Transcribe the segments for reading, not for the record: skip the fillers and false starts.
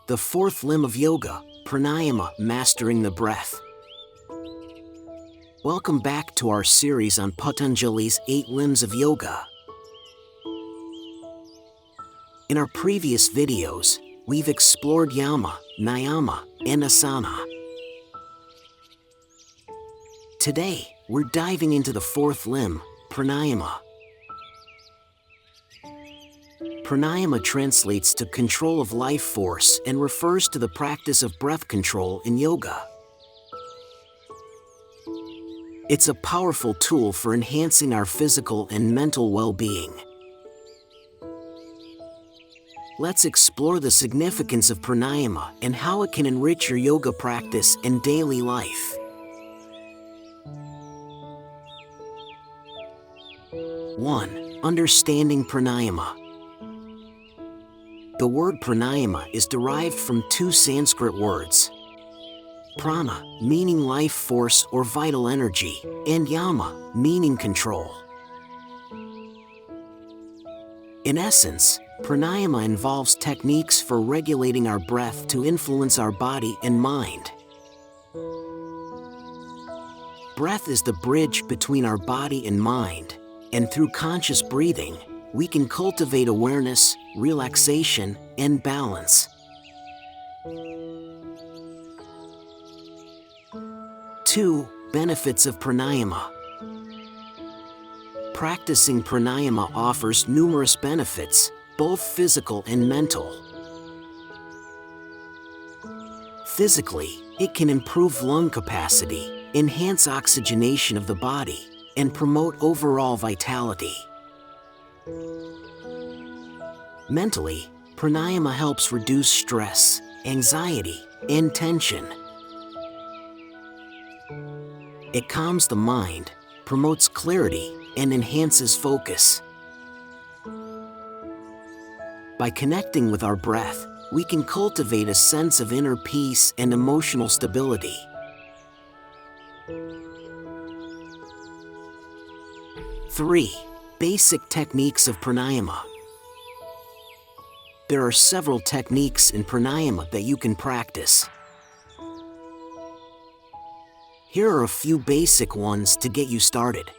the fourth limb of yoga, pranayama, mastering the breath. Welcome back to our series on Patanjali's 8 limbs of yoga. In our previous videos, we've explored yama, niyama, and asana. Today, we're diving into the fourth limb, pranayama. Pranayama translates to control of life force and refers to the practice of breath control in yoga. It's a powerful tool for enhancing our physical and mental well-being. Let's explore the significance of pranayama and how it can enrich your yoga practice and daily life. 1. Understanding pranayama. The word pranayama is derived from 2 Sanskrit words. Prana, meaning life force or vital energy, and yama, meaning control. In essence, pranayama involves techniques for regulating our breath to influence our body and mind. Breath is the bridge between our body and mind, and through conscious breathing, we can cultivate awareness, relaxation, and balance. 2. Benefits of pranayama. Practicing pranayama offers numerous benefits, both physical and mental. Physically, it can improve lung capacity, enhance oxygenation of the body, and promote overall vitality. Mentally, pranayama helps reduce stress, anxiety, and tension. It calms the mind, promotes clarity, and enhances focus. By connecting with our breath, we can cultivate a sense of inner peace and emotional stability. 3. Basic techniques of pranayama. There are several techniques in pranayama that you can practice. Here are a few basic ones to get you started.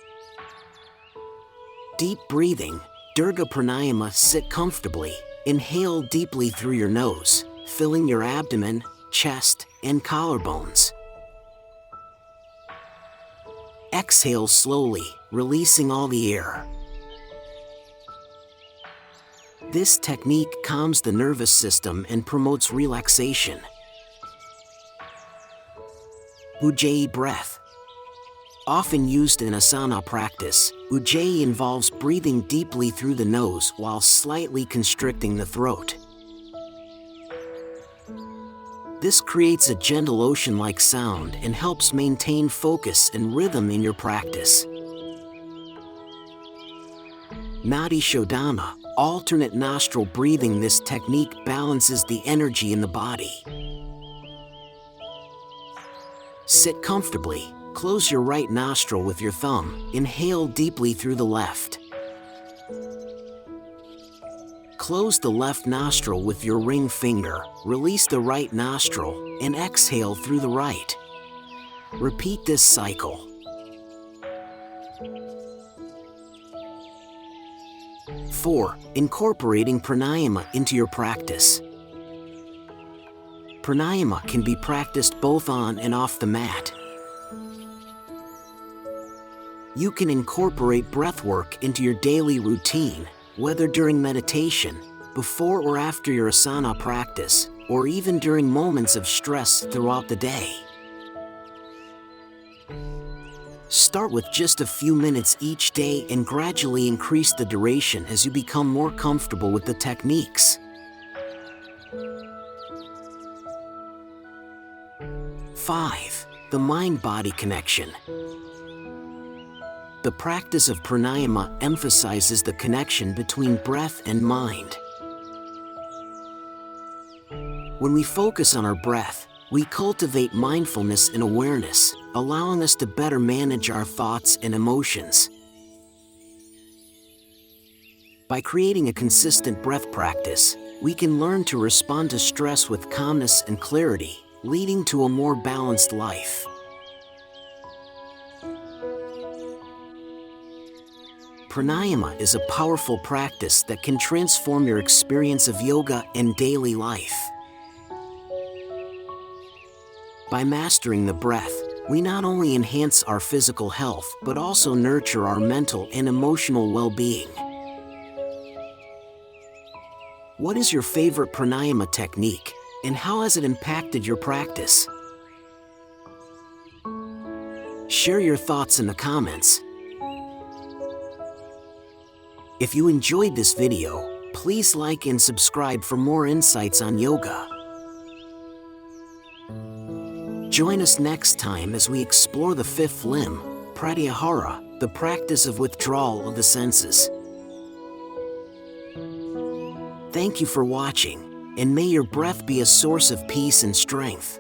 Deep breathing, Dirga pranayama. Sit comfortably, inhale deeply through your nose, filling your abdomen, chest, and collarbones. Exhale slowly, releasing all the air. This technique calms the nervous system and promotes relaxation. Ujjayi breath. Often used in asana practice, Ujjayi involves breathing deeply through the nose while slightly constricting the throat. This creates a gentle ocean-like sound and helps maintain focus and rhythm in your practice. Nadi Shodhana, alternate nostril breathing. This technique balances the energy in the body. Sit comfortably, close your right nostril with your thumb, inhale deeply through the left. Close the left nostril with your ring finger, release the right nostril, and exhale through the right. Repeat this cycle. 4. Incorporating pranayama into your practice. Pranayama can be practiced both on and off the mat. You can incorporate breathwork into your daily routine, whether during meditation, before or after your asana practice, or even during moments of stress throughout the day. Start with just a few minutes each day and gradually increase the duration as you become more comfortable with the techniques. 5. The mind-body connection. The practice of pranayama emphasizes the connection between breath and mind. When we focus on our breath, we cultivate mindfulness and awareness, allowing us to better manage our thoughts and emotions. By creating a consistent breath practice, we can learn to respond to stress with calmness and clarity, leading to a more balanced life. Pranayama is a powerful practice that can transform your experience of yoga and daily life. By mastering the breath, we not only enhance our physical health but also nurture our mental and emotional well-being. What is your favorite pranayama technique, and how has it impacted your practice? Share your thoughts in the comments. If you enjoyed this video, please like and subscribe for more insights on yoga. Join us next time as we explore the fifth limb, pratyahara, the practice of withdrawal of the senses. Thank you for watching, and may your breath be a source of peace and strength.